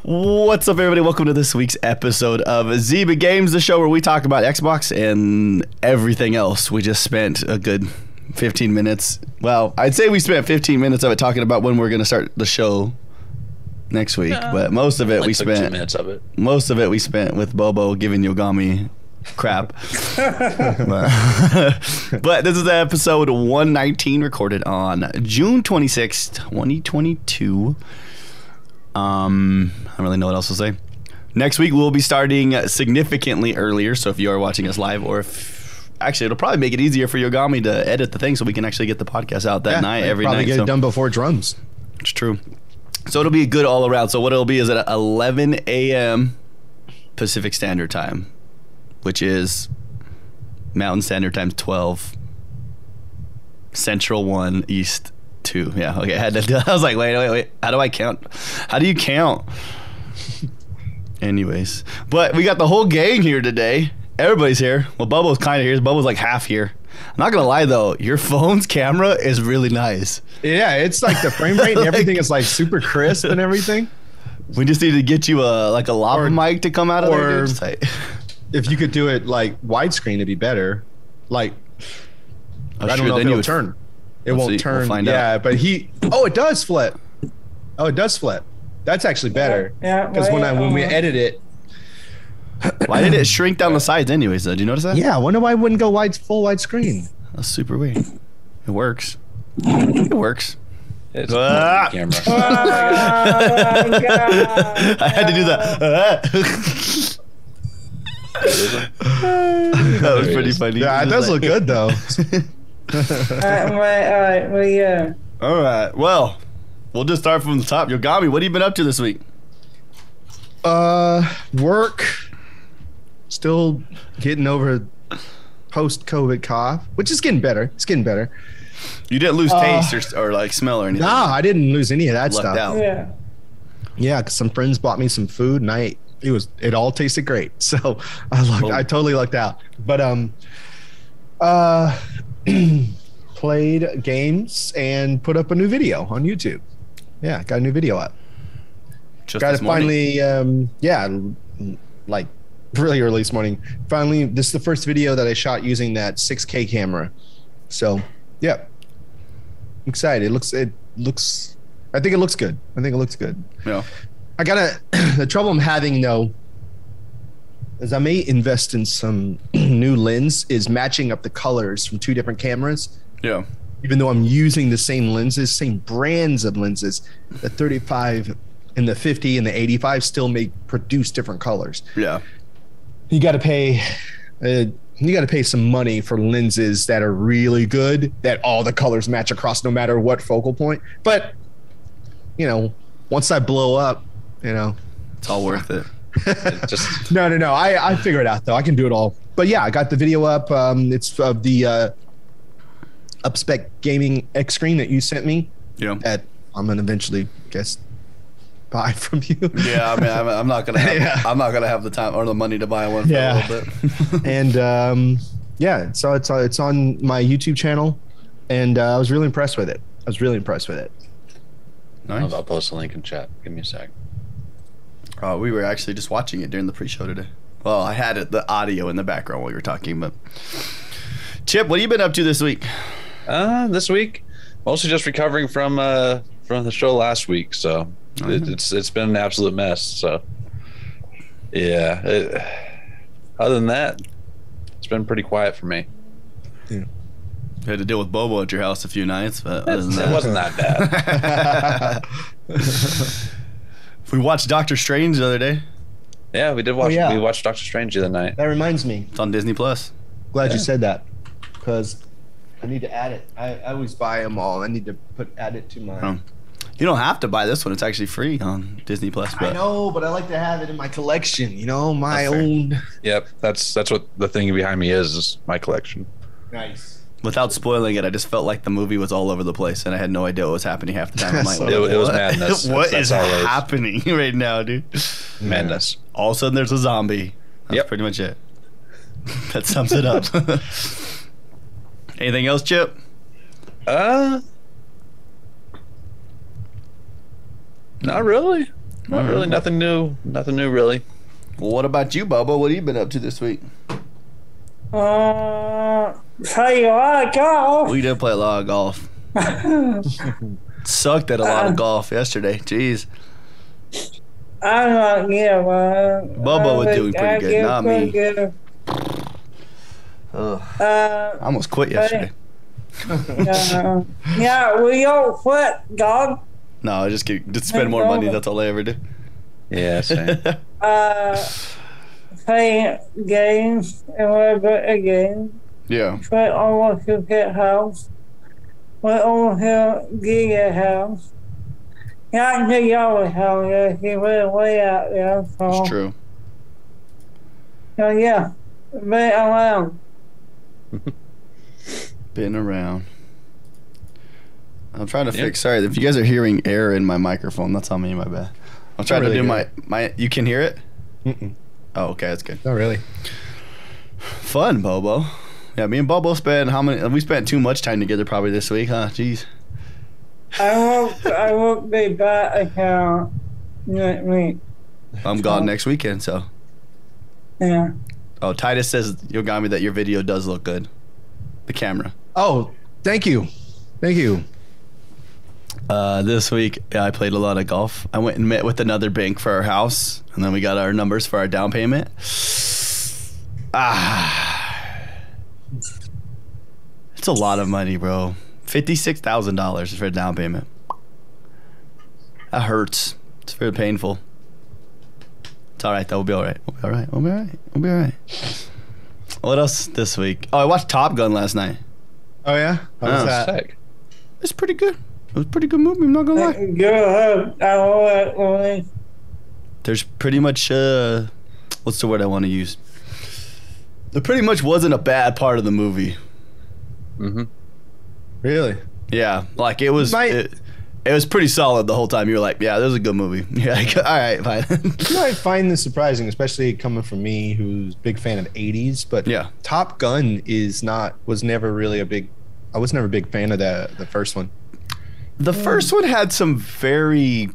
What's up, everybody? Welcome to this week's episode of Zyba Games, the show where we talk about Xbox and everything else. We just spent a good 15 minutes. Well, I'd say we spent 15 minutes of it talking about when we're going to start the show next week, but most of it we spent 2 minutes of it. Most of it we spent with Bobo giving Yogomi crap. But this is episode 119, recorded on June 26th, 2022. I don't really know what else to say. Next week we'll be starting significantly earlier, so if you are watching us live, or if actually it'll probably make it easier for Yogomi to edit the thing so we can actually get the podcast out that night every night. Probably get it done before drums. It's true. So it'll be good all around. So what it'll be is at 11 a.m. Pacific Standard Time, which is Mountain Standard Time 12, Central 1, East 2. Yeah, okay. I was like, wait. How do I count? How do you count? Anyways, but we got the whole gang here today. Everybody's here. Well, Bubba's kind of here. Bubba's like half here. I'm not gonna lie though, your phone's camera is really nice. Yeah, it's like the frame rate and everything is like super crisp and everything. We just need to get you a lava mic to come out of there. Or if you could do it like widescreen, it'd be better. Like, I don't know if it'll turn. It won't turn. We'll find out. But it does flip. Oh, it does flip. That's actually better. Yeah. Because when we edit it. Why did it shrink down the sides anyways, though? Did you notice that? Yeah, I wonder why it wouldn't go full widescreen. That's super weird. It works. It works. It's a camera. Oh my God. I had to do that. That was pretty funny. Yeah, it does look good though. All right. Well, we'll just start from the top. Yogomi, what have you been up to this week? Work. Still getting over post-COVID cough, which is getting better. It's getting better. You didn't lose taste or like smell or anything? No, I didn't lose any of that stuff. Out. Yeah, because some friends bought me some food and it all tasted great. So I totally lucked out. But played games and put up a new video on YouTube. Yeah, got a new video up. Got to finally, like really early this morning. Finally, this is the first video that I shot using that 6K camera. So, yeah, I'm excited. I think it looks good. Yeah. The trouble I'm having though is I may invest in some new lens is matching up the colors from two different cameras. Yeah. Even though I'm using the same lenses, same brands of lenses, the 35 and the 50 and the 85 still may produce different colors. Yeah. You got to pay some money for lenses that are really good, that all the colors match across no matter what focal point. But, once I blow up, it's all worth it. No. I figure it out though. I can do it all. But yeah, I got the video up. It's of the Upspec Gaming X screen that you sent me. Yeah. That I'm gonna eventually buy from you. Yeah, I mean, I'm not gonna have the time or the money to buy one for a little bit. And so it's on my YouTube channel, and I was really impressed with it. Nice. I'll post a link in chat. Give me a sec. We were actually just watching it during the pre-show today. Well, I had the audio in the background while you were talking, but Chip, what have you been up to this week? This week, mostly just recovering from the show last week. So it's been an absolute mess. So yeah. Other than that, it's been pretty quiet for me. Yeah. You had to deal with Bobo at your house a few nights, but it wasn't that bad. We watched Doctor Strange the other day. Yeah, we did watch. We watched Doctor Strange the other night. That reminds me. It's on Disney Plus. Glad you said that, because I need to add it. I always buy them all. I need to add it to my. You don't have to buy this one. It's actually free on Disney Plus. I know, but I like to have it in my collection. My own. Yep, that's what the thing behind me is my collection. Nice. Without spoiling it, I just felt like the movie was all over the place, and I had no idea what was happening half the time. I'm like, it was madness. What is happening right now, dude? Madness. All of a sudden, there's a zombie. That's pretty much it. That sums it up. Anything else, Chip? Not really. Not really. Nothing new. Nothing new, really. Well, what about you, Bobo? What have you been up to this week? Play a lot of golf. We did play a lot of golf. Sucked at a lot of golf yesterday. Jeez. I'm not good. Bobo was doing pretty good, not me. I almost quit yesterday. Yeah, we don't quit, dog. No, I just spend more money. That's all I ever do. Yeah, same. Play games and we're good at games. Yeah. Play over to get house. Play over to get house. Not the yellow house, he went way out there. So. It's true. So yeah, been around. Been around. I'm trying to fix. Sorry, if you guys are hearing air in my microphone, that's on me. My bad. I'm trying to do my. You can hear it. Oh, okay, that's good. Not really. Fun, Bobo. Yeah, me and Bobo spent how many? We spent too much time together probably this week, huh? Jeez. I won't be back account next week. I'm gone next weekend, so. Yeah. Oh, Titus says Yogomi that your video does look good. The camera. Oh, thank you. Thank you. This week, I played a lot of golf. I went and met with another bank for our house, and then we got our numbers for our down payment. It's a lot of money, bro. $56,000 for a down payment. That hurts. It's very painful. It's all right, though. We'll be all right. We'll be all right. We'll be all right. We'll be all right. What else this week? Oh, I watched Top Gun last night. Oh, yeah? How was that? Sick. It's pretty good. It was a pretty good movie, I'm not gonna lie. Good. There's pretty much, what's the word I want to use? There pretty much wasn't a bad part of the movie. Mm-hmm. Really? Yeah, like it was pretty solid the whole time. You were like, yeah, this is a good movie. Yeah, like, all right, fine. You might find this surprising, especially coming from me, who's a big fan of 80s. But yeah, Top Gun was never a big fan of the first one. The first one had some very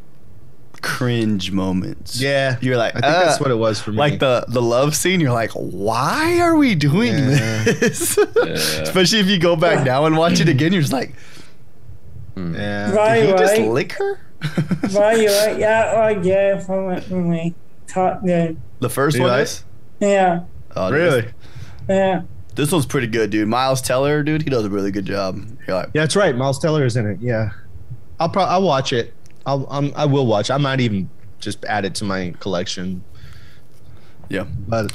cringe moments. Yeah, you're like, I think that's what it was for me. Like the love scene, you're like, why are we doing this? Yeah. Especially if you go back now and watch it again, you're just like, yeah. Did he just lick her? Right, yeah, from me. Top Gun. The first one is? Yeah. Oh, really? Yeah. This one's pretty good, dude. Miles Teller, dude, he does a really good job. You're like, yeah, that's right. Miles Teller is in it. Yeah, I'll watch it. I will watch. I might even just add it to my collection. Yeah, but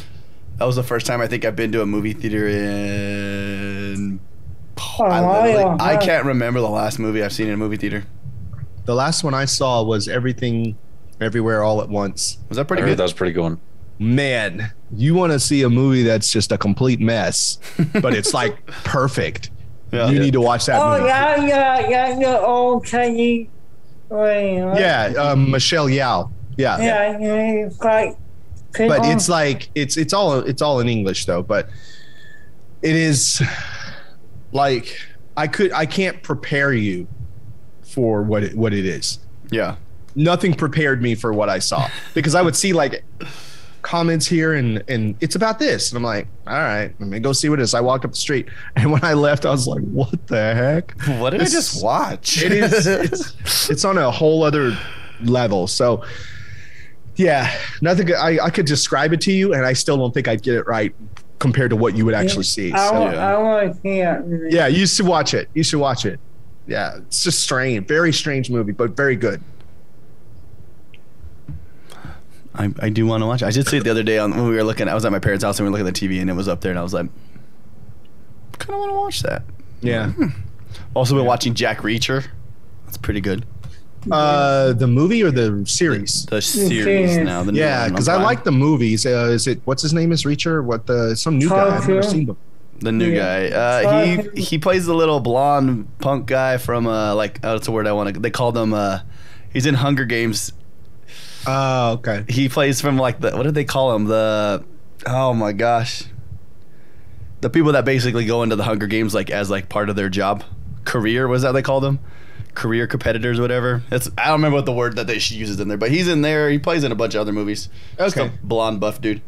that was the first time I think I've been to a movie theater in. I can't remember the last movie I've seen in a movie theater. The last one I saw was Everything, Everywhere, All at Once. Was that pretty good? That was pretty good one. Man, you want to see a movie that's just a complete mess, but it's like perfect. Yeah. You need to watch that movie. Yeah. Oh, Kenny. Yeah, Michelle Yeoh. Yeah. Yeah, like. But it's like it's all in English though. But it is like I can't prepare you for what it is. Yeah. Nothing prepared me for what I saw because I would see like comments here and it's about this and I'm like, all right, let me go see what it is. I walked up the street and when I left I was like, what the heck? What did I just watch? It is it's on a whole other level. So yeah, nothing. I could describe it to you and I still don't think I'd get it right compared to what you would actually see. I want to see it. Yeah, you should watch it. Yeah, it's just strange, very strange movie, but very good. I do want to watch it. I did see it the other day when we were looking. I was at my parents' house and we were looking at the TV and it was up there and I was like, I kind of want to watch that. Yeah. Also been watching Jack Reacher. That's pretty good. The movie or the series? The series now. Yeah, because I like the movies. Is it what's his name is Reacher? Some new guy? I've never seen him. The new guy. He plays the little blonde punk guy from that's the word I want to. They called him. He's in Hunger Games. Oh, okay. He plays from what did they call him? Oh my gosh. The people that basically go into the Hunger Games as part of their job career, was that they called them? career competitors or whatever. I don't remember what the word that they uses in there, but he's in there. He plays in a bunch of other movies. Okay. Just a blonde buff dude.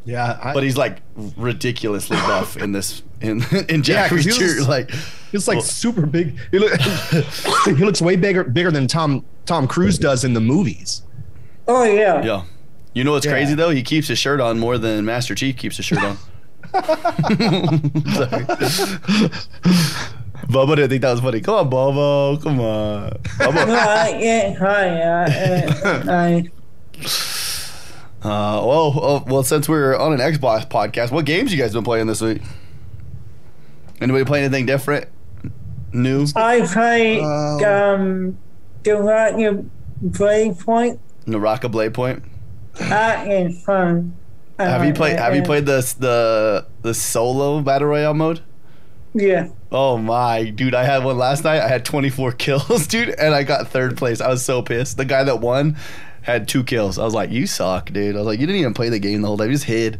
Yeah, but he's like ridiculously buff in this in Jack Reacher. Like he's like super big. He looks way bigger than Tom Cruise does in the movies. Oh yeah. Yeah. You know what's crazy though? He keeps his shirt on more than Master Chief keeps his shirt on. Sorry. Bobo didn't think that was funny. Come on, Bobo. Come on. Bobo. Well, since we're on an Xbox podcast, what games you guys been playing this week? Anybody play anything different? New? I played Naraka Blade Point. Naraka Blade Point? That is fun. Have you played the solo battle royale mode? Yeah. Oh my, dude! I had one last night. I had 24 kills, dude, and I got 3rd place. I was so pissed. The guy that won had 2 kills. I was like, "You suck, dude." I was like, "You didn't even play the game the whole time. You just hid."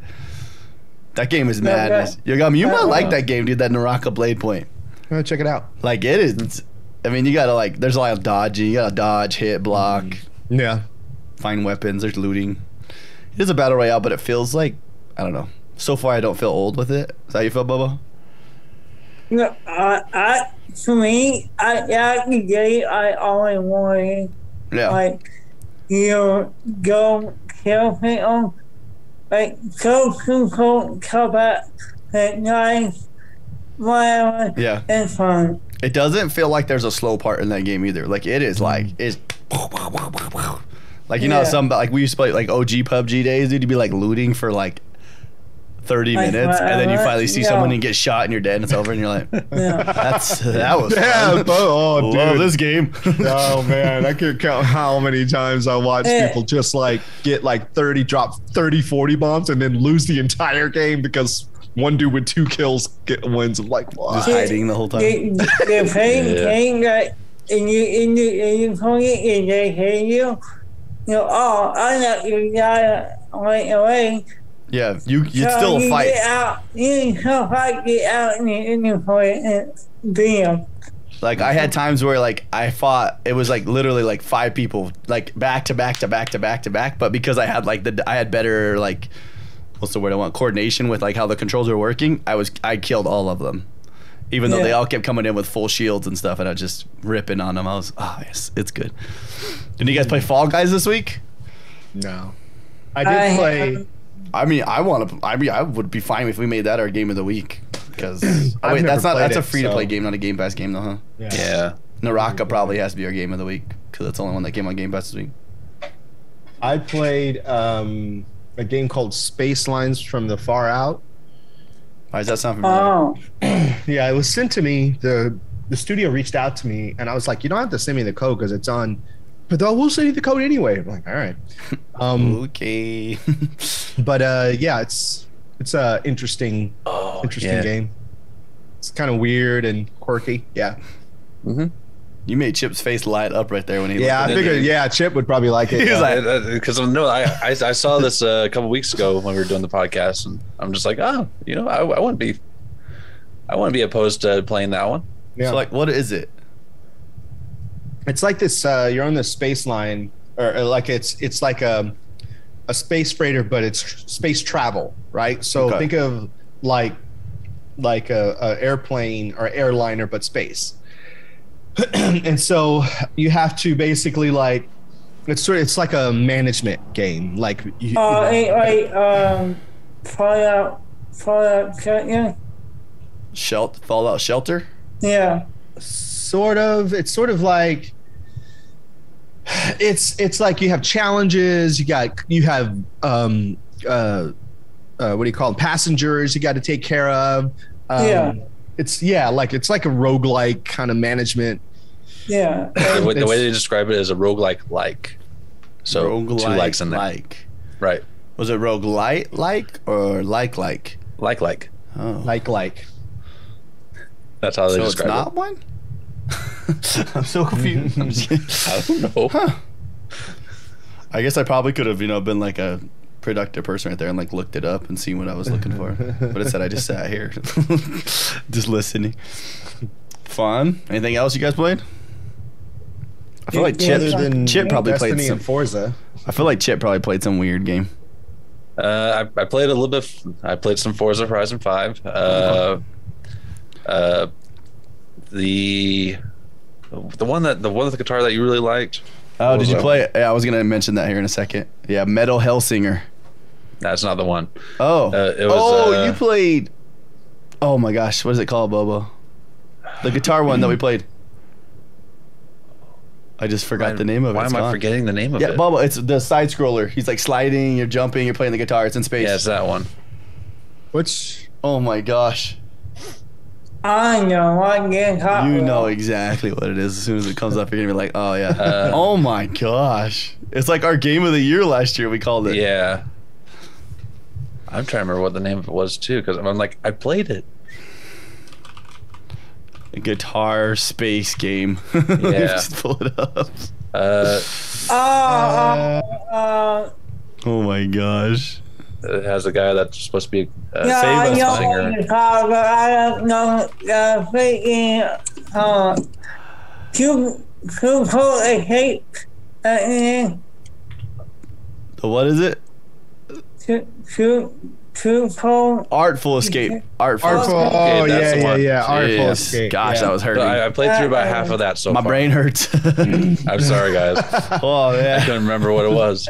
That game is madness. Yogomi, you might like that game, dude. That Naraka Blade Point. Check it out. Like it is. I mean, you gotta like. There's a lot of dodging. You gotta dodge, hit, block. Yeah. Find weapons. There's looting. It is a battle royale, but it feels like I don't know. So far, I don't feel old with it. Is that how you feel, Bobo? No, for me, I always wanted, like, go kill people, like, go to combat at night, whatever. Yeah. It's fun. It doesn't feel like there's a slow part in that game either. Like, it is like, it's like, you know, like, we used to play, like, OG PUBG days, dude, you'd be, like, looting for, like, 30 minutes, and then you finally see someone and get shot and you're dead and it's over and you're like, that was fun. Oh, dude. Love this game. Oh man, I can't count how many times I watched people just like get like 40 bombs and then lose the entire game because one dude with 2 kills wins. I'm like, wow. Just hiding the whole time. The thing that you call it and they hate you, I let you die right away. Yeah, you still fight. You get out and you fight and damn. Like I had times where like I fought, it was like literally like 5 people like back to back, but because I had like I had better like what's the word I want, coordination with like how the controls were working, I killed all of them. Even though they all kept coming in with full shields and stuff and I was just ripping on them. I was yes, it's good. Did you guys play Fall Guys this week? No. I did play I mean, I would be fine if we made that our game of the week. Because that's a free to play game, not a Game Pass game, though, huh? Yeah. Naraka probably has to be our game of the week because that's the only one that came on Game Pass this week. I played a game called Space Lines from the Far Out. Why does that sound familiar? Oh, yeah, it was sent to me. The studio reached out to me, and I was like, you don't have to send me the code because it's on. But we'll send you the code anyway. I'm like, all right. Okay. But yeah, it's a interesting game. It's kind of weird and quirky. Yeah. Mm-hmm. You made Chip's face light up right there when he. Yeah, I figured. Yeah, Chip would probably like it. Because I saw this a couple weeks ago when we were doing the podcast, and I'm just like, I wouldn't be opposed to playing that one. Yeah. So like, what is it? It's like this. You're on the space line, or like it's like a space freighter, but it's space travel, right? So think of like a airplane or airliner, but space. And so you have to basically like it's like a management game, like Fallout Shelter. Yeah. Sort of. It's sort of like it's like you have challenges. You have what do you call them? Passengers you got to take care of. It's like a roguelike kind of management. Yeah. The way they describe it is a roguelike. So roguelike, 2 likes in there. Like. Right. Was it roguelite or like? Like. Oh. Like. That's how they describe it. So it's not one? I'm so confused. I don't know. Huh. I guess I probably could have, been like a productive person right there and like looked it up and seen what I was looking for. But instead I just sat here just listening. Fun. Anything else you guys played? I feel like Chip probably played Destiny some and Forza. I feel like Chip probably played some weird game. I played a little bit. I played some Forza Horizon 5. The one with the guitar that you really liked. Oh, did you play it? Yeah, I was gonna mention that here in a second. Yeah, Metal Hellsinger. That's not the one. Oh, it was, you played. Oh my gosh, what is it called, Bobo? The guitar one that we played. I just forgot the name of it. Why am I forgetting the name of it? Yeah, Bobo, it's the side scroller. He's like sliding, you're jumping, you're playing the guitar. It's in space. Yeah, it's that one. Which? Oh my gosh. I know what guitar. You know exactly what it is. As soon as it comes up, you're gonna be like, oh yeah. Oh my gosh. It's like our game of the year last year. We called it. Yeah. I'm trying to remember what the name of it was too, because I'm like, I played it. A guitar space game. Yeah. Just pull it up. Oh my gosh. It has a guy that's supposed to be a I know singer. guitar, but I don't know the freaking two a tape. What is it? Artful Escape. Artful. Oh yeah. Artful Jeez. Escape. Gosh, yeah. that was hurting. So I played through about half of that so my far. brain hurts. I'm sorry, guys. Oh I man. couldn't remember what it was.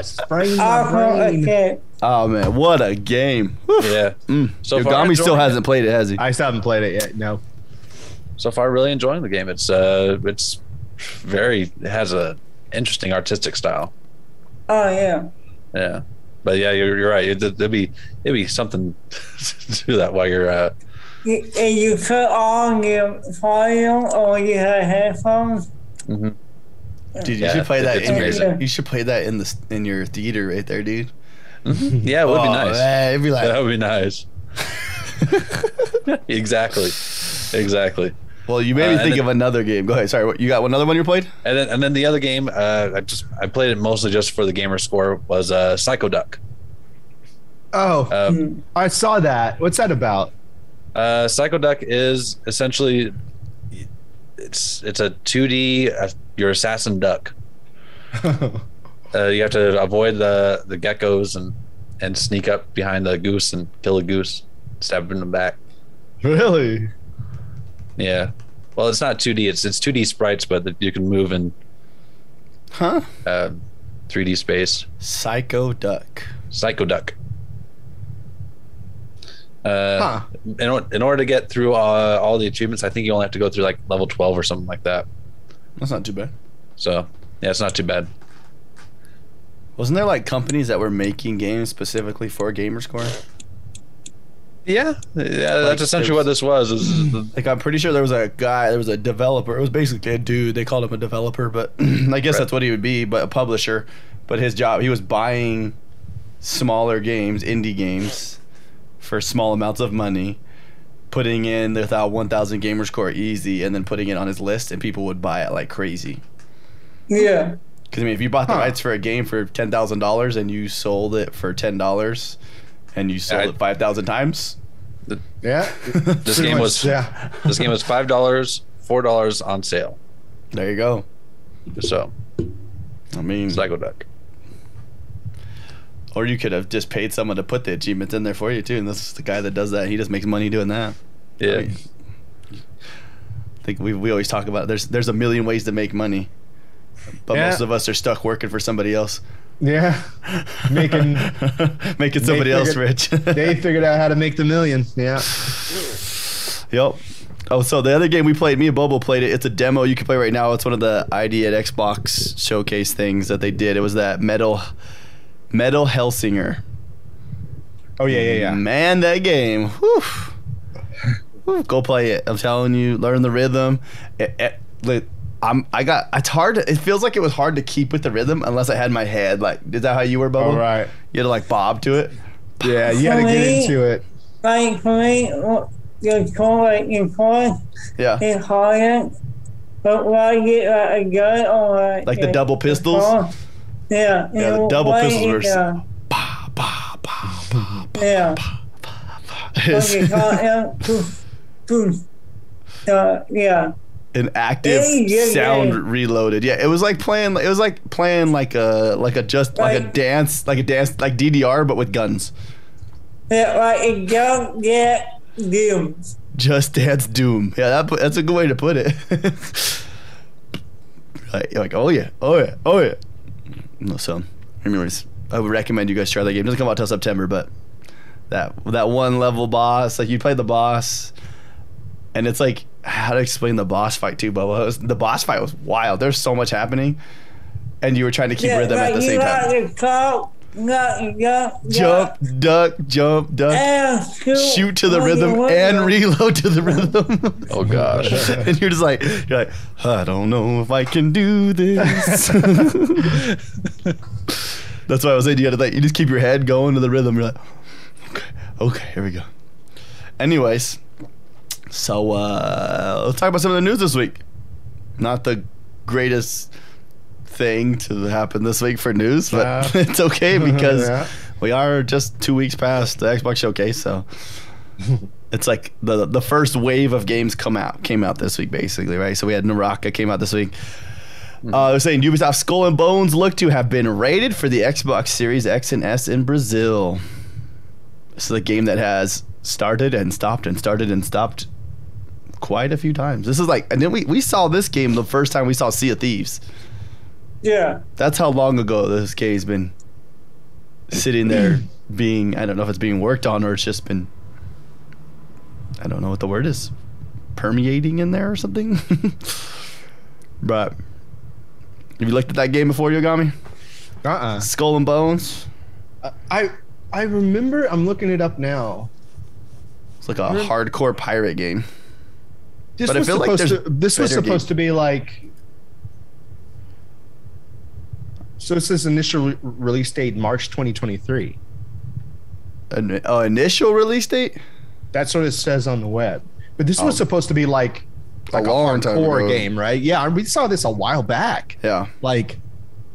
Oh man, what a game. Yeah. So far, Yogomi still enjoying hasn't played it, has he? I still haven't played it yet. No. So far, really enjoying the game. It's very, it has a interesting artistic style. Oh yeah. Yeah. But yeah, you're right. It'd be something to do that while you're. You put on your volume or you have headphones. Mm-hmm. Dude, you should play that. It's amazing. You should play that in your theater right there, dude. Mm-hmm. Yeah, it would be nice. Man, it'd be like, that would be nice. Exactly. Well, you made me think of another game. Go ahead. Sorry, what, you got another one you played? And then the other game, I played it mostly just for the gamer score, was Psycho Duck. Oh, I saw that. What's that about? Psycho Duck is essentially it's a 2D. You're assassin duck. You have to avoid the geckos and sneak up behind the goose and kill a goose, stab him in the back. Really? Yeah. Well, it's not 2D. It's 2D sprites, but you can move in 3D space. Psycho Duck. Psycho Duck. In order to get through all the achievements, I think you only have to go through like level 12 or something like that. That's not too bad. So, yeah, it's not too bad. Wasn't there like companies that were making games specifically for gamerscore? Yeah, that's essentially what this was. Like, I'm pretty sure there was a guy, there was a developer. It was basically a dude. They called him a developer, but I guess that's what he would be, but a publisher. But his job, he was buying smaller games, indie games, for small amounts of money, putting in the 1,000 gamerscore easy, and then putting it on his list, and people would buy it like crazy. Yeah. Because, I mean, if you bought the rights for a game for $10,000 and you sold it for $10 and you sold it 5,000 times. Yeah. This game was $5, $4 on sale. There you go. So, I mean, Psycho Duck. Or you could have just paid someone to put the achievements in there for you too, and this is the guy that does that. He just makes money doing that. Yeah. I think we always talk about there's a million ways to make money, but most of us are stuck working for somebody else. Yeah, making somebody else rich. They figured out how to make the million. Yeah. Yep. Oh, so the other game we played, me and Bobo played it. It's a demo you can play right now. It's one of the ID at Xbox showcase things that they did. It was that Metal Hellsinger. Oh yeah. Man, that game. Whew. Whew, go play it. I'm telling you, learn the rhythm. It's hard. It feels like it was hard to keep with the rhythm unless I had my head. Like, is that how you were, Bubba? Oh, right. You had to like bob to it. Yeah, you had to get into it. Like for me, your core Yeah. is harder. But when I get like a gun or like the double pistols. Yeah. Yeah, the double pistols were. Yeah. Yeah. Yeah. an active sound reloaded. Yeah, it was like playing. It was like playing like a dance like DDR but with guns. Yeah, like a Just Dance Doom. Just Dance Doom. Yeah, that's a good way to put it. Like oh yeah. No, so anyways, I would recommend you guys try that game. It doesn't come out till September, but that one level boss, like you play the boss, and it's like how to explain the boss fight too, Bubba. The boss fight was wild. There's so much happening, and you were trying to keep rhythm at the same time. Jump, duck, shoot to the rhythm, and reload to the rhythm. Oh gosh! And you're like, I don't know if I can do this. That's why I was saying you just keep your head going to the rhythm. You're like, okay, here we go. Anyways, so let's talk about some of the news this week. Not the greatest thing to happen this week for news, but it's okay because we are just 2 weeks past the Xbox Showcase, so it's like the first wave of games came out this week, basically, right? So we had Naraka came out this week. They're saying Ubisoft Skull and Bones look to have been rated for the Xbox Series X and S in Brazil. This is a game that has started and stopped and started and stopped quite a few times. This is like, and then we saw this game the first time we saw Sea of Thieves. Yeah. That's how long ago this game's been sitting there being, I don't know if it's being worked on or it's just been, I don't know what the word is, permeating in there or something. But have you looked at that game before, Yogami? Skull and Bones? I remember, I'm looking it up now. It's like a hardcore pirate game. This was supposed to be like, so it says initial release date March 2023. Initial release date? That's what it says on the web. But this was supposed to be like a long time ago game, right? Yeah, we saw this a while back. Yeah. Like,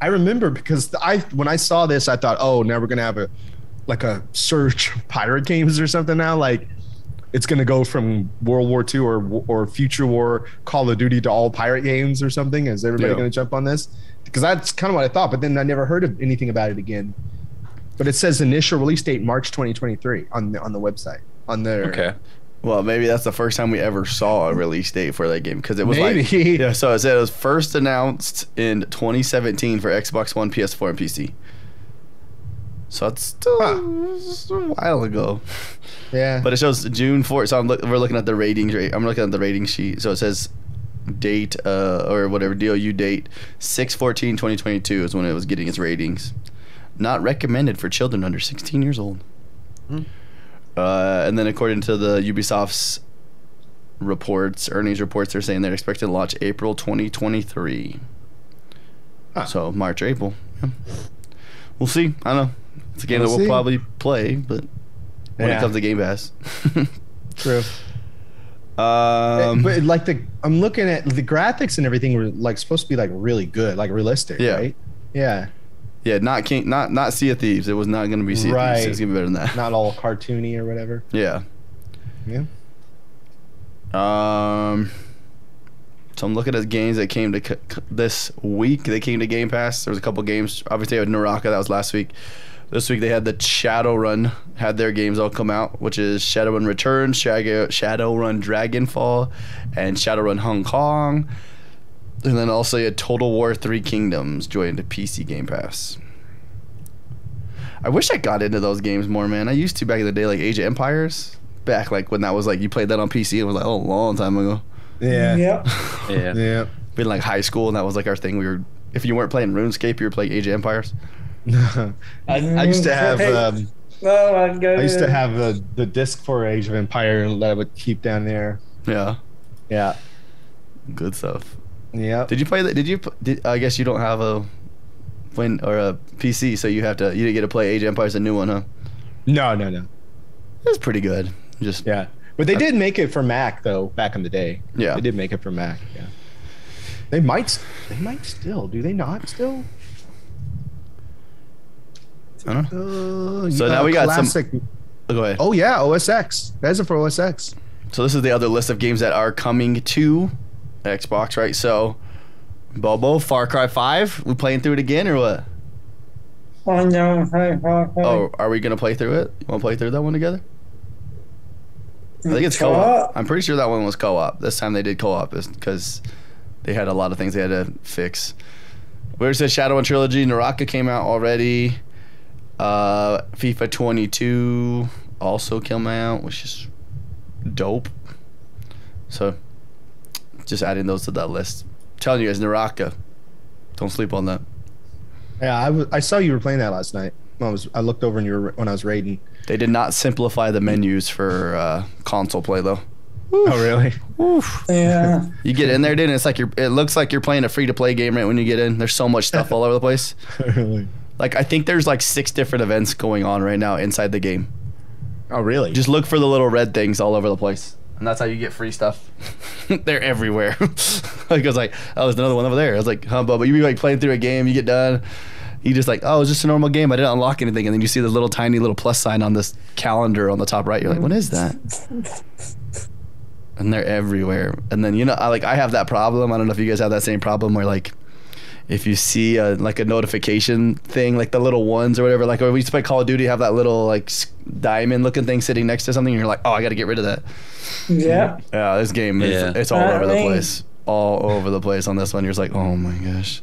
I remember because when I saw this, I thought, oh, now we're gonna have a surge of pirate games or something now. Like, it's gonna go from World War II or Future War Call of Duty to all pirate games or something. Is everybody gonna jump on this? Because that's kind of what I thought, but then I never heard of anything about it again. But it says initial release date March 2023 on the website. Okay. Well, maybe that's the first time we ever saw a release date for that game because it was so it said it was first announced in 2017 for Xbox One, PS4, and PC. So it's still a while ago. Yeah. But it shows June 4th. So we're looking at the ratings. I'm looking at the rating sheet. So it says date or whatever DOU date 6/14/2022 is when it was getting its ratings. Not recommended for children under 16 years old. And then according to the Ubisoft's earnings reports, they're saying they're expecting to launch April 2023. So March, April. Yeah. We'll see. I don't know. It's a game that we'll probably play, but when it comes to Game Pass. True. But like I'm looking at the graphics and everything were like supposed to be like really good, like realistic, right? Yeah. Yeah, not Sea of Thieves. It was not going to be Sea of Thieves. It's going to be better than that. Not all cartoony or whatever. Yeah. Yeah. So I'm looking at games that came to this week. They came to Game Pass. There was a couple games. Obviously, they had Naraka. That was last week. This week they had the Shadowrun. Had their games all come out, which is Shadowrun Returns, Shadowrun Dragonfall, and Shadowrun Hong Kong. And then also you had Total War 3 Kingdoms joined PC Game Pass. I wish I got into those games more, man. I used to back in the day, like Age of Empires. Back like when that was like, you played that on PC. It was like, a long time ago. Yeah. Yeah. Been like high school, and that was like our thing. If you weren't playing RuneScape, you were playing Age of Empires. I used to have I used to have the disc for Age of Empire that I would keep down there. Yeah. Good stuff. Yeah. Did you play that? I guess you don't have a PC, so you didn't get to play Age of Empires, a new one, huh? No. It was pretty good. But they did make it for Mac though back in the day. Yeah. They did make it for Mac. Yeah. They might still. Do they not still? I don't know. So now we got classic. Go ahead. Oh yeah, OS X. That's it for OS X. So this is the other list of games that are coming to Xbox, right? So, Bobo, Far Cry 5, we playing through it again or what? Oh, no. Oh, are we gonna play through it? You want to play through that one together? I think it's co-op. I'm pretty sure that one was co-op. This time they did co-op because they had a lot of things they had to fix. Where it says Shadow and Trilogy, Naraka came out already. FIFA 22 also came out, which is dope. So, just adding those to that list. I'm telling you guys, Naraka. Don't sleep on that. Yeah, I saw you were playing that last night. I looked over when I was raiding. They did not simplify the menus for console play though. Oof. Oh really? Oof. Yeah. You get in there, dude, and it's like it looks like you're playing a free-to-play game right when you get in. There's so much stuff all over the place. Really? Like I think there's like 6 different events going on right now inside the game. Oh really? Just look for the little red things all over the place. And that's how you get free stuff. They're everywhere. Like I was like, oh, there's another one over there. I was like, huh, Bubba, you be like playing through a game, you get done, you just like, oh, it's just a normal game. I didn't unlock anything, and then you see the little tiny little plus sign on this calendar on the top right. You're like, what is that? And they're everywhere. And then I have that problem. I don't know if you guys have that same problem where like, if you see like a notification thing, like the little ones or whatever, like when we used to play Call of Duty, have that little like diamond looking thing sitting next to something, and you're like, oh, I got to get rid of that. Yeah. Yeah, this game it's all over the place. All over the place on this one. You're just like, oh my gosh.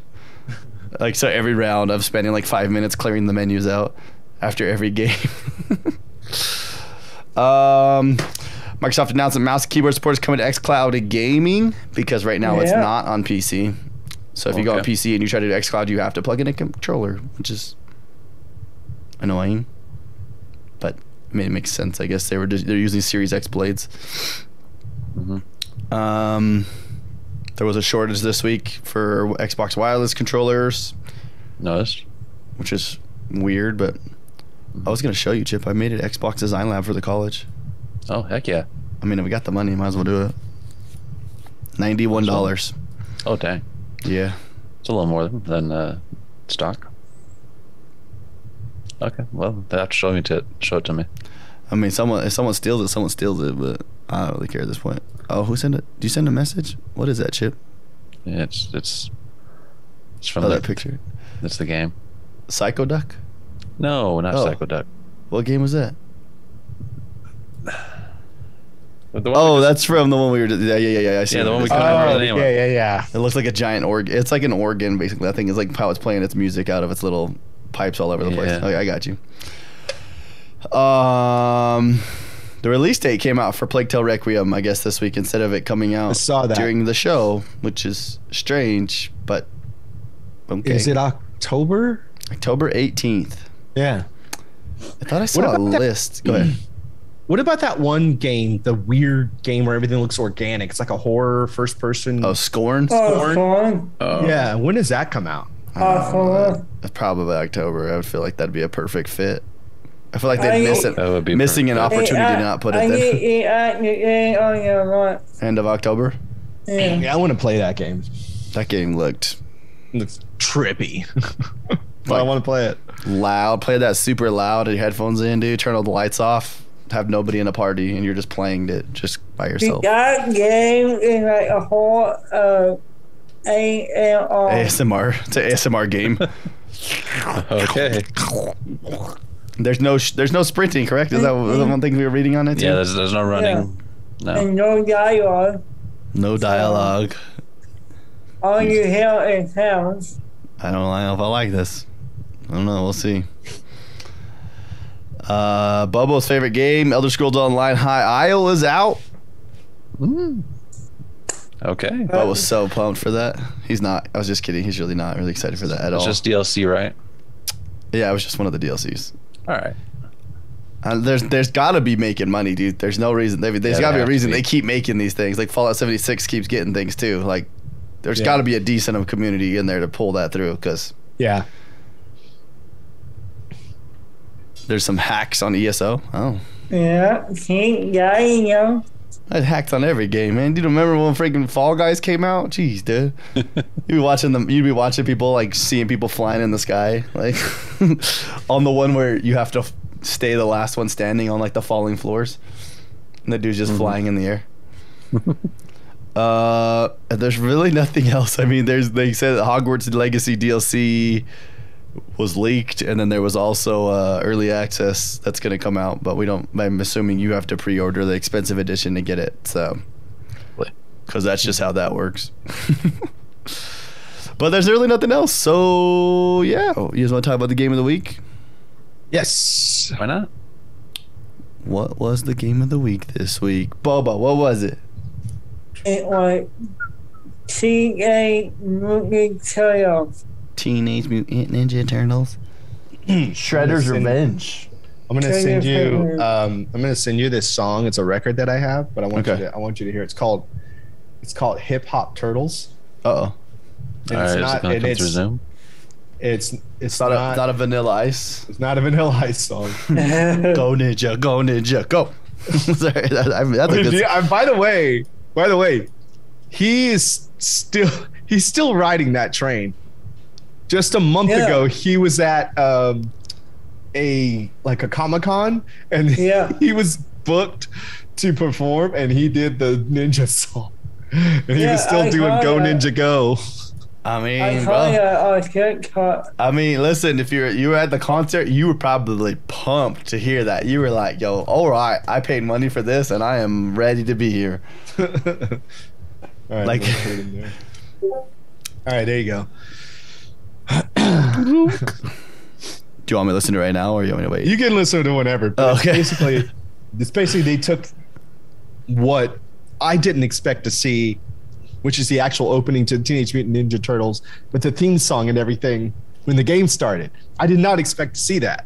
Like, so every round I'm spending like 5 minutes clearing the menus out after every game. Microsoft announced that mouse and keyboard support is coming to xCloud Gaming because right now it's not on PC. So if you go on PC and you try to do xCloud, you have to plug in a controller, which is annoying. But I mean, it makes sense. I guess they're using Series X blades. Mm-hmm. There was a shortage this week for Xbox wireless controllers. Noticed. Which is weird, but I was going to show you, Chip. I made it Xbox Design Lab for the college. Oh, heck yeah. I mean, if we got the money, might as well do it. $91. Oh, dang. Yeah. It's a little more than stock. Okay, well, they have to show it to me. I mean, if someone steals it, but I don't really care at this point. Oh, who sent it? Do you send a message? What is that, Chip? Yeah, it's from that picture. It's the game. Psycho Duck? No, not Psycho Duck. What game was that? That's from the one we were. Yeah. I see. Yeah, the one we couldn't remember the name of. Yeah. It looks like a giant organ. It's like an organ, basically. I think it's like how it's playing its music out of its little pipes all over the place. Okay, I got you. The release date came out for Plague Tale Requiem, I guess, this week instead of it coming out during the show, which is strange, but okay. Is it October? October 18th. Yeah. I thought I saw a list. Go ahead. What about that one game, the weird game where everything looks organic? It's like a horror first person. Oh, Scorn? Scorn? Yeah. When does that come out? Probably October. I would feel like that'd be a perfect fit. I feel like they'd missing an opportunity to not put it there. End of October? Yeah, I want to play that game. That game looked trippy. But I want to play it. Loud. Play that super loud. Your headphones in, dude. Turn all the lights off. Have nobody in a party, and you're just playing it just by yourself. That game is like a whole ASMR. It's an ASMR game. Okay. There's no sprinting, correct? Is that the one thing we were reading on it too? Yeah, there's no running. Yeah. No. And no dialogue. No dialogue. All you hear is sounds. I don't know if I like this. I don't know. We'll see. Bobo's favorite game, Elder Scrolls Online High Isle, is out. Okay. Bob was so pumped for that. He's not. I was just kidding. He's really not really excited for that at all. It's just DLC, right? Yeah, it was just one of the DLCs. All right. There's got to be making money, dude. There's no reason. There's got to be a reason they keep making these things. Like Fallout 76 keeps getting things too. Like there's got to be a decent of community in there to pull that through. Because there's some hacks on ESO. Oh. Yeah. You know. I hacked on every game, man. Do you remember when freaking Fall Guys came out? Jeez, dude. You'd be watching people, like, seeing people flying in the sky. Like, on the one where you have to stay the last one standing on, like, the falling floors. And the dude's just flying in the air. There's really nothing else. I mean, they said that Hogwarts Legacy DLC was leaked, and then there was also early access that's going to come out, but I'm assuming you have to pre-order the expensive edition to get it, so because that's just how that works. But there's really nothing else, so yeah, you guys want to talk about the game of the week? Yes, why not? What was the game of the week this week? Bobo, what was it? It was Teenage Mutant Turtles. Teenage Mutant Ninja Turtles. Shredder's Revenge. I'm gonna send you this song. It's a record that I have, but I want you to hear. It's called Hip Hop Turtles. Uh-oh. It's not a Vanilla Ice. It's not a Vanilla Ice song. Go Ninja, go. Sorry, that's a good. By the way, he's still riding that train. Just a month ago, he was at a Comic-Con, and he was booked to perform, and he did the Ninja song, and he was still doing Go Ninja Go. I mean, bro. I mean, listen, if you were at the concert, you were probably pumped to hear that. You were like, yo, all right, I paid money for this, and I am ready to be here. All right, like, all right, there you go. Do you want me to listen to it right now, or you want me to wait? You can listen to it whenever. But okay. It's basically they took what I didn't expect to see, which is the actual opening to Teenage Mutant Ninja Turtles, but the theme song and everything when the game started. I did not expect to see that.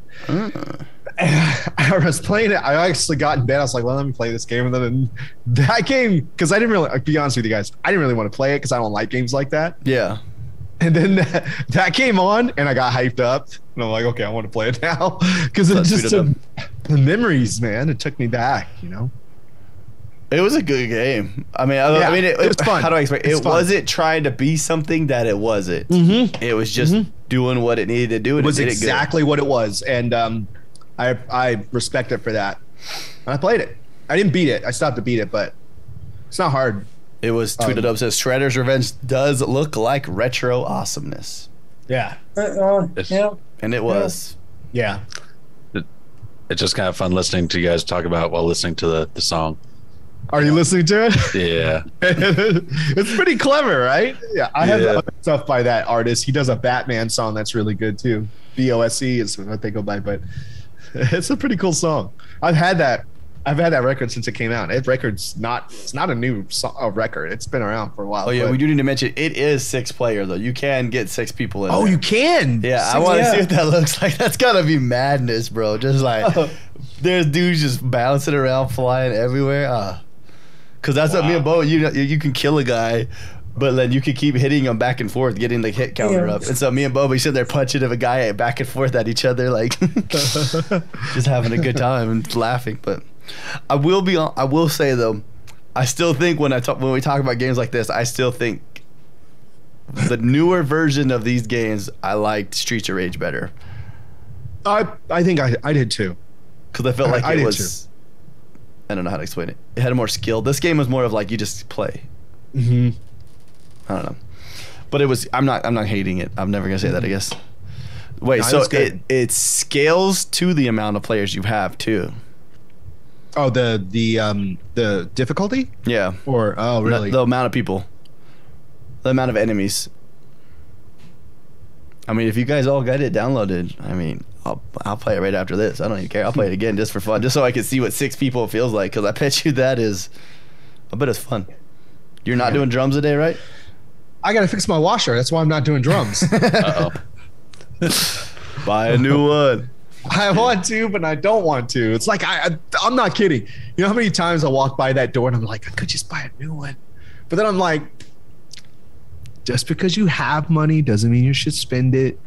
I was playing it. I actually got in bed. I was like, well, let me play this game. And then that game, because I didn't really, I'll be honest with you guys, I didn't really want to play it because I don't like games like that. Yeah. And then that came on, and I got hyped up. And I'm like, okay, I want to play it now. Because it just the memories, man. It took me back, you know? It was a good game. I mean, it was fun. How do I explain? It wasn't trying to be something that it wasn't. Mm-hmm. It was just doing what it needed to do. And it was exactly what it was. And I respect it for that. And I played it. I didn't beat it. I stopped to beat it, but it's not hard. It was tweeted up, says Shredder's Revenge does look like retro awesomeness. Yeah. And it was. Yeah. It's just kind of fun listening to you guys talk about while listening to the song. Are you listening to it? Yeah. It's pretty clever, right? Yeah. I have stuff by that artist. He does a Batman song that's really good too. BOSE is what they go by, but it's a pretty cool song. I've had that record since it came out. It's not a new record. It's been around for a while. Oh yeah, we do need to mention it is 6-player though. You can get 6 people in. Oh, there. You can. Yeah, I want to see what that looks like. That's gotta be madness, bro. Just like there's dudes just bouncing around, flying everywhere. Because that's what me and Bo. You can kill a guy, but then you can keep hitting him back and forth, getting the hit counter up. And so me and Bo, we sit there punching a guy back and forth at each other, like just having a good time and laughing. But I will say though, I still think when we talk about games like this, I still think the newer version of these games, I liked Streets of Rage better. I think I did too. Because I felt like it was. I don't know how to explain it. It had more skill. This game was more of like you just play. Mm-hmm. I don't know, but it was. I'm not hating it. I'm never gonna say that. I guess. Wait, so it scales to the amount of players you have too. Oh, the difficulty? Yeah. Or really? The amount of people. The amount of enemies. I mean, if you guys all got it downloaded, I mean, I'll play it right after this. I don't even care. I'll play it again just for fun, just so I can see what 6 people feels like. Because I bet you I bet it's fun. You're not doing drums today, right? I gotta fix my washer. That's why I'm not doing drums. Uh-oh. Buy a new one. I want to, but I don't want to. It's like I'm not kidding. You know how many times I walk by that door and I'm like, I could just buy a new one. But then I'm like, just because you have money doesn't mean you should spend it.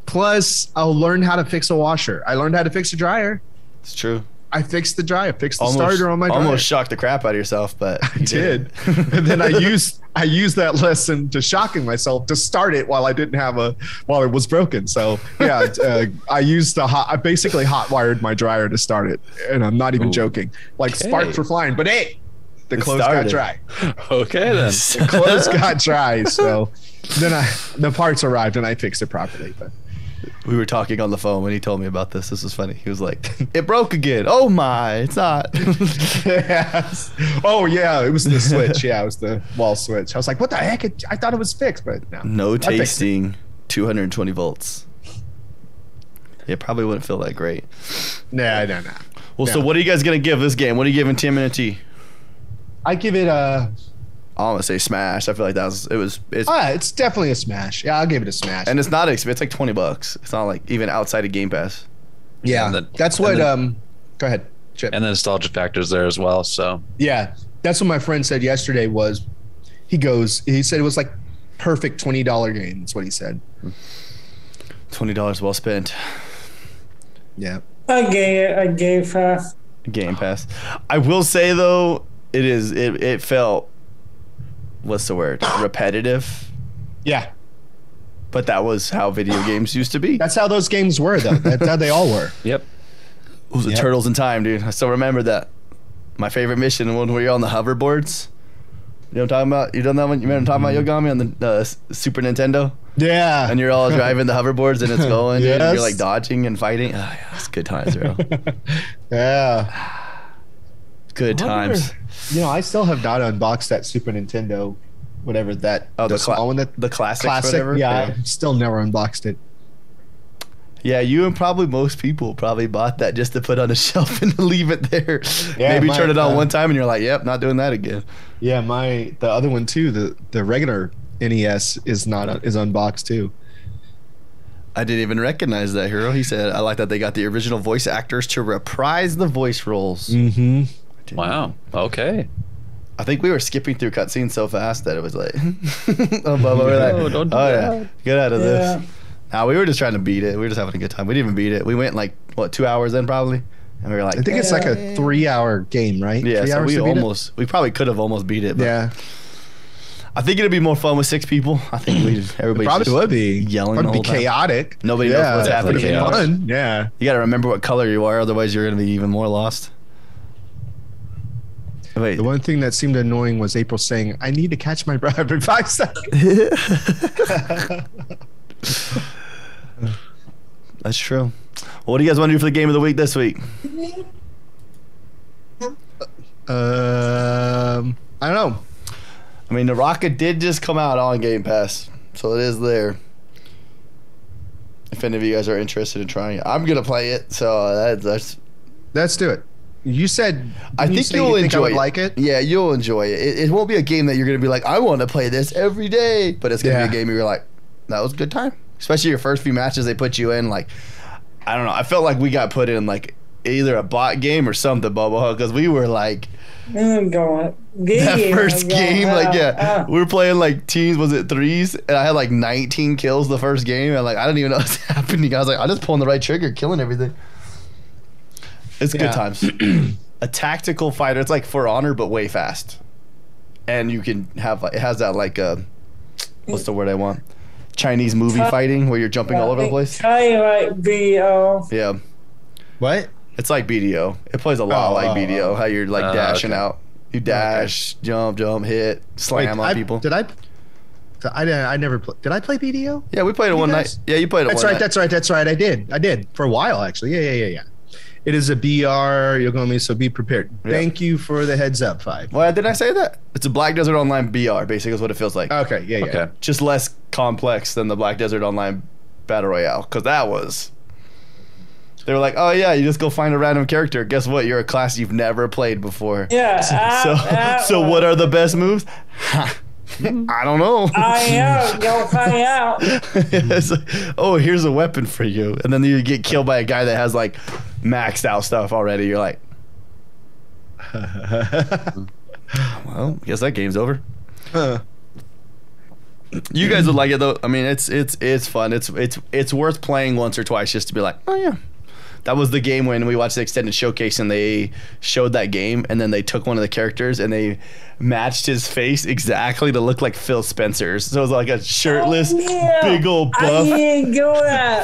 Plus, I'll learn how to fix a washer. I learned how to fix a dryer. It's true. I fixed the dryer. Fixed the starter on my dryer. Almost shocked the crap out of yourself, but I did. And then I used that lesson to shocking myself to start it while it was broken. So yeah, I basically hot wired my dryer to start it, and I'm not even joking. Like sparks were flying, but hey, The clothes got dry. Okay, then. The clothes got dry, so then the parts arrived and I fixed it properly. But we were talking on the phone when he told me about this. This was funny. He was like, "It broke again." Oh my, it's not. Yes. Oh yeah, it was the switch. Yeah, it was the wall switch. I was like, "What the heck?" I thought it was fixed, but no. No tasting. 220 volts. It probably wouldn't feel that great. Nah. Well, so what are you guys gonna give this game? What are you giving Tim and T? I give it a. I'm gonna say smash. I feel like it's definitely a smash. Yeah, I'll give it a smash. And it's not expensive. It's like $20. It's not like even outside of Game Pass. Yeah, that's what. Go ahead, Chip. And the nostalgia factor's there as well. So yeah, that's what my friend said yesterday. He said it was like perfect $20 game. That's what he said. $20 well spent. Yeah. I gave her Game Pass. I will say though, it felt, what's the word? Repetitive. Yeah. But that was how video games used to be. That's how those games were though. That's how they all were. Yep. It was the Turtles in Time, dude. I still remember that. My favorite mission, when we were on the hoverboards. You know what I'm talking about? You done that one? You remember talking about Yogomi on the Super Nintendo? Yeah. And you're all driving the hoverboards and it's going, dude, and you're like dodging and fighting. Oh, yeah, it's good times, bro. Yeah. Good times. I still have not unboxed that Super Nintendo, whatever that. Oh, the small one, the classic. Whatever. Yeah, I still never unboxed it. Yeah, you and probably most people probably bought that just to put on a shelf and leave it there. Yeah, maybe turn it on one time and you're like, yep, not doing that again. Yeah, the other one too, the regular NES is unboxed too. I didn't even recognize that, Hero. He said, I like that they got the original voice actors to reprise the voice roles. Mm-hmm. Wow. Okay. I think we were skipping through cutscenes so fast that it was like, don't do that. Get out of this. No, we were just trying to beat it. We were just having a good time. We didn't even beat it. We went like, 2 hours in probably? And we were like, I think it's like a 3-hour game, right? Yeah, so we probably could have almost beat it. But yeah. I think it'd be more fun with 6 people. I think everybody probably would be yelling. It'd be chaotic. Nobody knows what's happening. Fun. Yeah. You got to remember what color you are, otherwise you're going to be even more lost. Wait. The one thing that seemed annoying was April saying, "I need to catch my breath every 5 seconds." That's true. Well, what do you guys want to do for the game of the week this week? I don't know. I mean, the Rocket did just come out on Game Pass, so it is there. If any of you guys are interested in trying it, I'm gonna play it. So that's. Let's do it. You said. I think you'll enjoy it. Like it. Yeah, you'll enjoy it. It won't be a game that you're gonna be like, I want to play this every day, but it's gonna be a game where you're like, that was a good time. Especially your first few matches they put you in, like, I don't know. I felt like we got put in like either a bot game or something, Bobo, because we were like. That first game, we were playing like teams, was it 3s? And I had like 19 kills the first game, and like I didn't even know what's happening. I was like, I'm just pulling the right trigger, killing everything. It's good times. A tactical fighter, it's like For Honor but way fast, and you can have it has that like what's the word I want? Chinese movie fighting where you're jumping all over the place. Like BDO. Yeah. What? It's like BDO. It plays a lot like BDO. How you're like dashing out. You dash, jump, hit, slam on people. I never played. Did I play BDO? Yeah, we played it one night. Yeah, you played it one night. That's right. I did for a while actually. Yeah. It is a BR, Yogomi, so be prepared. Yep. Thank you for the heads up, 5. Why did I say that? It's a Black Desert Online BR, basically is what it feels like. Okay, yeah. Okay. Just less complex than the Black Desert Online Battle Royale, because that was... They were like, oh yeah, you just go find a random character. Guess what? You're a class you've never played before. Yeah. So what are the best moves? I don't know. Go find out. Oh, here's a weapon for you. And then you get killed by a guy that has like maxed out stuff already. You're like, well, I guess that game's over. You guys would like it though. I mean, it's fun. It's worth playing once or twice just to be like, oh yeah. That was the game when we watched the extended showcase and they showed that game and then they took one of the characters and they matched his face exactly to look like Phil Spencer's. So it was like a shirtless, big old buff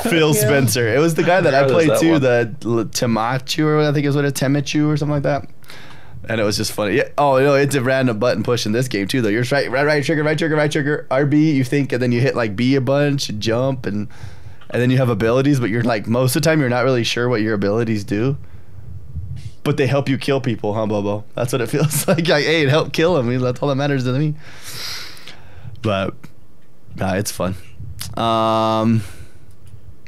Phil Spencer. It was the guy that I played too, the Temachu, or I think it was Temichu or something like that. And it was just funny. Yeah. Oh, no, it's a random button push in this game too, though. You're right trigger, RB. You think, and then you hit like B a bunch, jump, and then you have abilities. But you're like most of the time you're not really sure what your abilities do. But they help you kill people, huh, Bobo? That's what it feels like. Like, hey, it helped kill them. That's all that matters to me. But it's fun.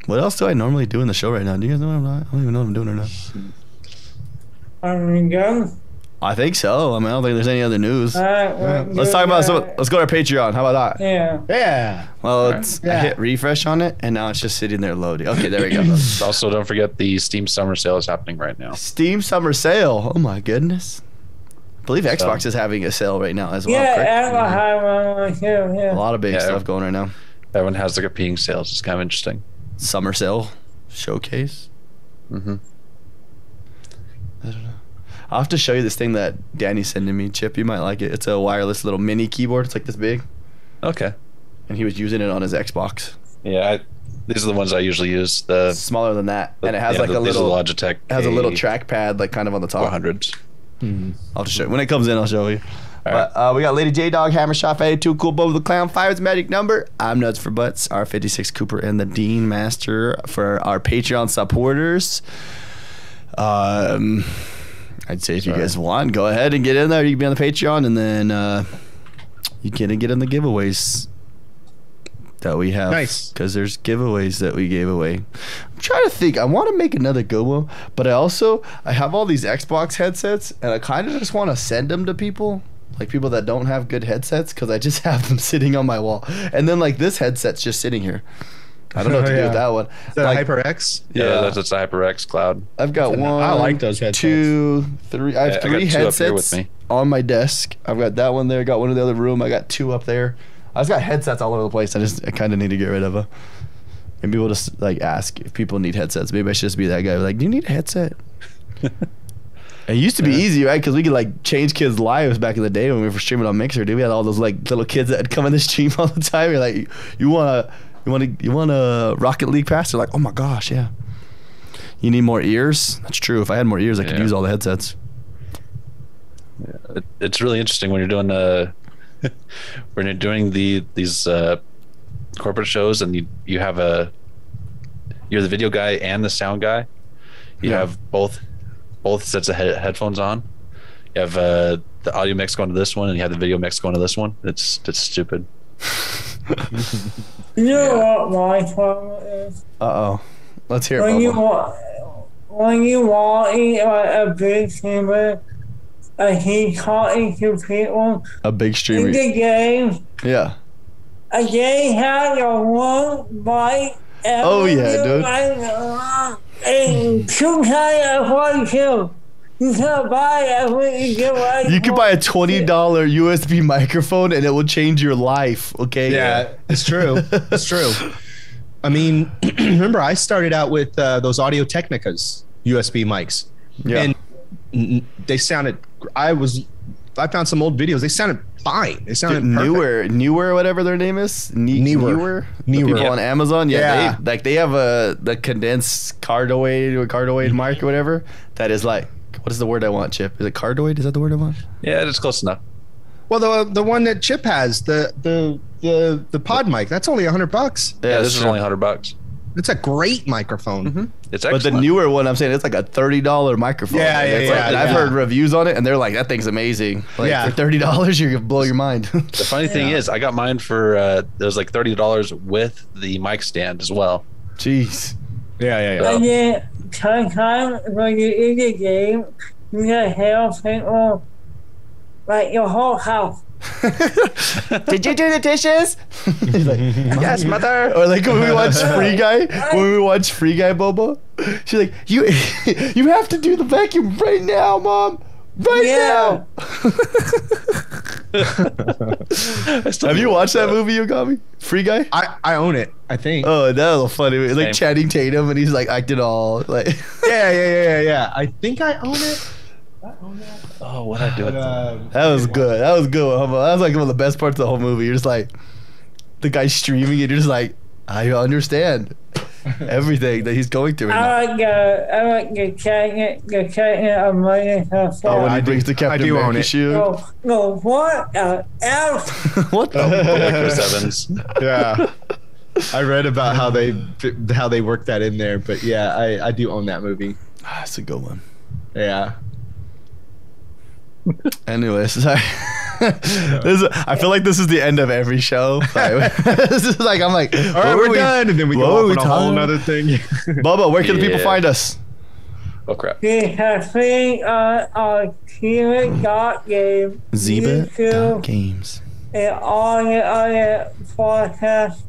What else do I normally do in the show right now? Do you guys know what I'm not? I don't even know what I'm doing right now. Are we done? I think so. I mean, I don't think there's any other news. Let's talk about let's go to our Patreon. How about that? Yeah. Well, I hit refresh on it, and now it's just sitting there loading. Okay, there we go. Also, don't forget the Steam Summer Sale is happening right now. Steam Summer Sale. Oh my goodness. I believe Xbox is having a sale right now as well. Yeah, a lot of big stuff going right now. Everyone has their competing sales. It's kind of interesting. Summer Sale showcase. Mm-hmm. I don't know. I'll have to show you this thing that Danny sent to me, Chip. You might like it. It's a wireless little mini keyboard. It's like this big. Okay. And he was using it on his Xbox. Yeah, these are the ones I usually use. The smaller than that, and it has like a little Logitech. It has a little trackpad, like kind of on the top. 400s. Mm-hmm. I'll just show you when it comes in. I'll show you. But we got Lady J Dog, Hammer Shot, 82 Cool, Bobo the Clown, Fire's Magic Number. I'm Nuts for Butts, R56 Cooper, and the Dean Master for our Patreon supporters. I'd say if you guys want, go ahead and get in there. You can be on the Patreon, and then you can get in the giveaways that we have. Nice. Because there's giveaways that we gave away. I'm trying to think. I want to make another good one, but I have all these Xbox headsets, and I kind of just want to send them to people. Like people that don't have good headsets, because I just have them sitting on my wall. And then like this headset's just sitting here. I don't know what to do with that one. Is that a HyperX? Yeah, that's a HyperX Cloud. I've got one. I like those headsets. 2, 3. I have 3 headsets with me on my desk. I've got that one there. Got one in the other room. I got 2 up there. I just got headsets all over the place. I kind of need to get rid of them. Maybe we'll just like ask if people need headsets. Maybe I should just be that guy. Like, do you need a headset? It used to be easy, right? Because we could like change kids' lives back in the day when we were streaming on Mixer. Dude, we had all those like little kids that would come in the stream all the time. You're like, you want a Rocket League pass? They're like, oh my gosh, yeah. You need more ears? That's true. If I had more ears, I could use all the headsets. Yeah, it's really interesting when you're doing these corporate shows, and you're the video guy and the sound guy. You have both sets of headphones on. You have the audio mix going to this one, and you have the video mix going to this one. It's stupid. You know what my problem is? Let's hear it. When you want a big streamer, and he's talking to people. A big streamer. In the game. Yeah. And they have a one mic. Oh yeah, dude. And sometimes I want to. You can buy it. You can buy a $20 USB microphone, and it will change your life. Okay. Yeah, it's true. It's true. I mean, remember I started out with those Audio Technicas USB mics, and they sounded. I found some old videos. They sounded fine. They sounded newer, whatever their name is. Newer. People on Amazon. Yeah. They have the condensed cardioid mic or whatever. That is like. What is the word I want, Chip? Is it cardioid? Is that the word I want? Yeah, it's close enough. Well, the one that Chip has, the pod mic, that's only $100. Yeah, this is only $100. It's a great microphone. Mm-hmm. It's excellent. But the newer one, I'm saying, it's like a $30 microphone. I've heard reviews on it, and they're like, that thing's amazing. Like, for $30, you're gonna blow your mind. The funny thing is, I got mine for it was like $30 with the mic stand as well. Jeez. Yeah. And then sometimes when you're in the game, you can hear people like your whole house. Did you do the dishes? He's like, yes, mother. Or like when we watch Free Guy, Bobo, she's like, you have to do the vacuum right now, Mom. Right now. Have you watched that movie, Yogomi? Free Guy? I own it, I think. Oh, that was funny. It's like Channing Tatum, and he's like acting all like. Yeah. I think I own it. Oh, what I do? That was good. That was good. That was like one of the best parts of the whole movie. You're just like, the guy streaming, and you're just like, I understand. everything that he's going through. I like the Captain America. Oh, when he brings the Captain America shield. No, what else? What the? Chris Evans. Yeah. I read about how they worked that in there, but yeah, I do own that movie. That's a good one. Yeah. Anyways, sorry. I feel like this is the end of every show. This is like, I'm like, all right, we're done, and then we go on a whole other thing. Bubba, where can the people find us? Oh crap! We have seen on Zyba.Games, Zyba Games, and all the other podcasts.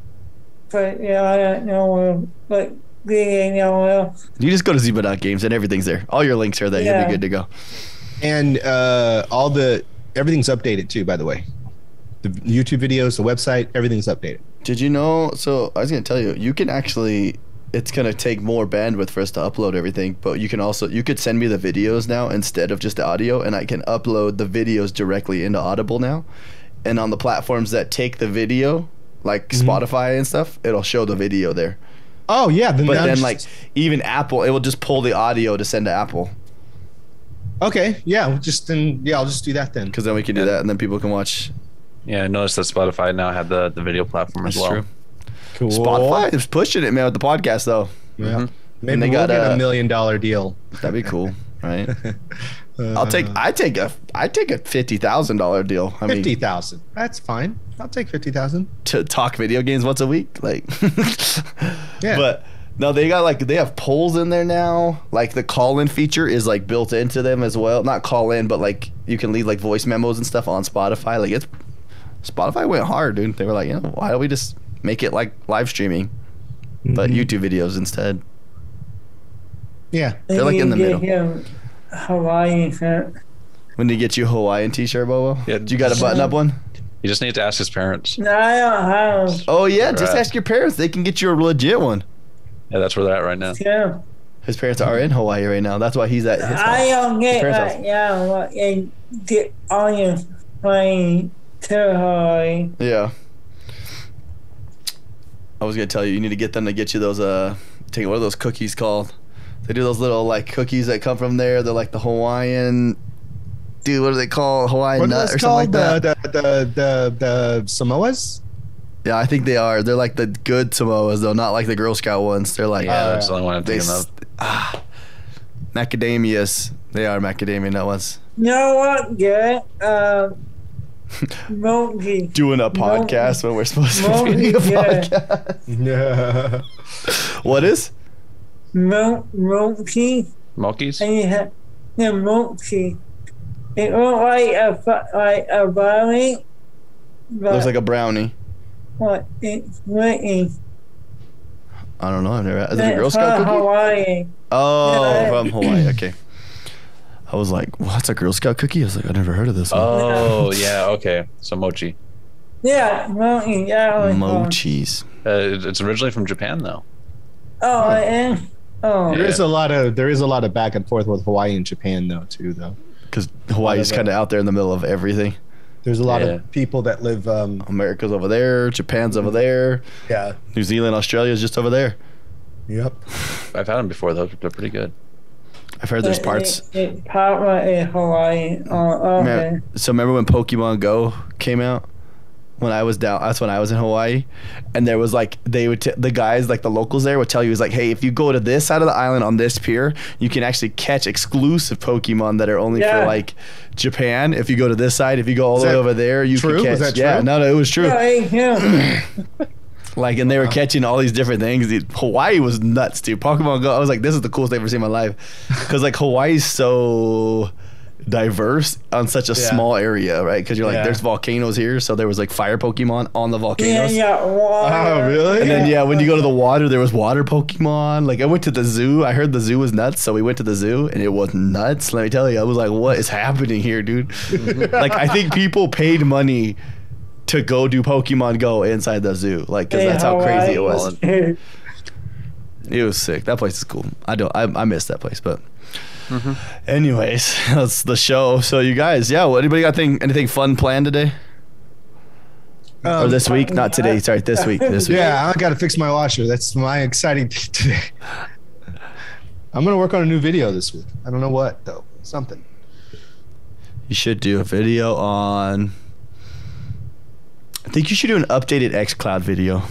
But yeah, I don't know what being else. You just go to Zyba.Games and everything's there. All your links are there. Yeah. You'll be good to go. And everything's updated too, by the way. The YouTube videos, the website, everything's updated. Did you know? So I was gonna tell you, you can actually. It's gonna take more bandwidth for us to upload everything, but you could send me the videos now instead of just the audio, and I can upload the videos directly into Audible now. And on the platforms that take the video, like Spotify and stuff, it'll show the video there. Oh yeah, then like even Apple, it will just pull the audio to send to Apple. Okay, yeah, I'll just do that then. Because then we can do that, and then people can watch. Yeah, I noticed that Spotify now had the video platform as well. True. Cool. Spotify is pushing it, man, with the podcast though. Yeah, maybe we'll get $1 million deal. That'd be cool, right? I take a $50,000 deal. I mean, 50,000. That's fine. I'll take 50,000 to talk video games once a week, like. Yeah. But no, they have polls in there now. Like the call-in feature is like built into them as well. Not call in, but like you can leave like voice memos and stuff on Spotify. Like Spotify went hard, dude. They were like, why don't we just make it like live streaming, but YouTube videos instead. Yeah, they're like in the middle. Hawaiian shirt. When did you get you a Hawaiian t-shirt, Bobo? Yeah. Did you got a button-up one? You just need to ask his parents. No, I don't have. Oh yeah, just ask your parents. They can get you a legit one. Yeah, that's where they're at right now. Yeah. His parents are in Hawaii right now. That's why he's at his house. I don't get that. Yeah, what they get on your plane to Hawaii. Yeah. I was gonna tell you need to get them to get you those what are those cookies called? They do those little like cookies that come from there. They're like the Hawaiian. Dude, what are they called? Hawaiian nut or something like that? The Samoas? Yeah, I think they are. They're like the good Samoas though, not like the Girl Scout ones. They're like that's the only one I'm thinking of. Macadamias. They are macadamia nut ones. You know what? Yeah. Monkey. Doing a podcast when we're supposed to be doing a podcast. Yeah. What is? Monkey. Monkeys? And you have the monkey. It looks like a brownie. Looks like a brownie. What? It's written. I don't know. I've never. Is it a Girl Scout cookie? Hawaii. Oh, yeah. From Hawaii. Okay. I was like, what's a Girl Scout cookie? I was like, I never heard of this one. Oh, yeah. Okay. So mochi. Yeah, mochi. Yeah. Mochis. It's originally from Japan, though. Oh, it is. Oh. There is a lot of back and forth with Hawaii and Japan though. Because Hawaii's kind of out there in the middle of everything. There's a lot of people that live. America's over there. Japan's over there. Yeah. New Zealand, Australia's just over there. Yep. I've had them before though. They're pretty good. I've heard there's parts. Part in Hawaii. Oh, okay. So remember when Pokemon Go came out? When I was down, that's when I was in Hawaii, and there was like the guys like the locals there would tell you, like, hey, if you go to this side of the island on this pier, you can actually catch exclusive Pokemon that are only for like Japan. If you go to this side, if you go all the way over there, you can catch. Was that true? No, it was true. Yeah. Like, and they were catching all these different things. Hawaii was nuts, dude. Pokemon Go, I was like, this is the coolest thing I've ever seen in my life, because like Hawaii's so diverse on such a small area, right? Because you're like, there's volcanoes here, so there was like fire Pokemon on the volcanoes. Yeah, water. Oh, really? And then when you go to the water, there was water Pokemon. Like I went to the zoo. I heard the zoo was nuts, so we went to the zoo, and it was nuts. Let me tell you, I was like, what is happening here, dude? Like I think people paid money to go do Pokemon Go inside the zoo, like because that's how crazy it was. It was sick. That place is cool. I miss that place, but. Anyways, that's the show. So you guys, anybody got anything fun planned today? Or this week, not today. Sorry, this week. This week. Yeah, I got to fix my washer. That's my exciting thing today. I'm going to work on a new video this week. I don't know what, though. Something. You should do a video on... I think you should do an updated xCloud video.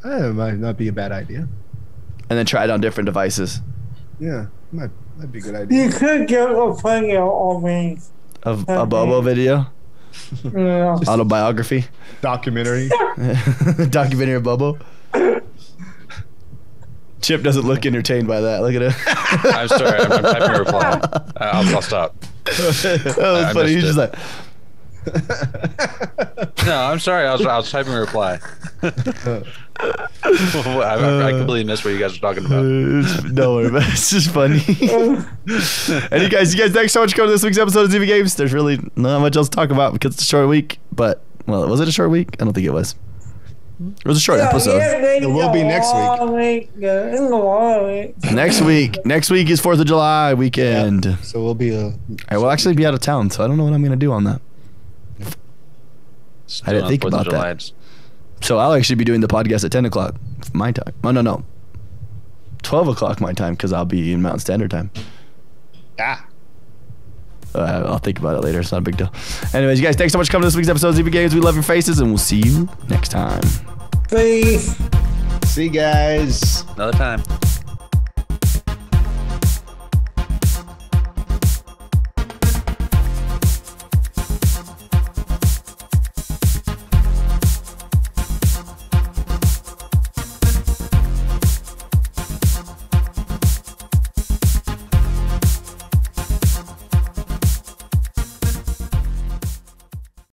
It might not be a bad idea. And then try it on different devices. Yeah, might be a good idea. You could get a video on me. Of a Bobo video? Yeah. Autobiography? Documentary? Documentary of Bobo? Chip doesn't look entertained by that. Look at him. I'm sorry. I'm typing a reply. I'll stop. That was funny. He's just like... No, I'm sorry. I was typing a reply. I completely missed what you guys were talking about. No worry, man. It's just funny. And you guys, thanks so much for coming to this week's episode of Zyba Games. There's really not much else to talk about because it's a short week. But, well, was it a short week? I don't think it was. It was a short episode. It will be next week. Next week is 4th of July weekend. Yeah, so we'll be I will actually be out of town, so I don't know what I'm going to do on that. I didn't think about that. So I'll actually be doing the podcast at 10 o'clock my time. Oh, no. 12 o'clock my time because I'll be in Mountain Standard Time. I'll think about it later. It's not a big deal. Anyways, you guys, thanks so much for coming to this week's episode of Zyba Games. We love your faces, and we'll see you next time. Peace. See you guys. Another time.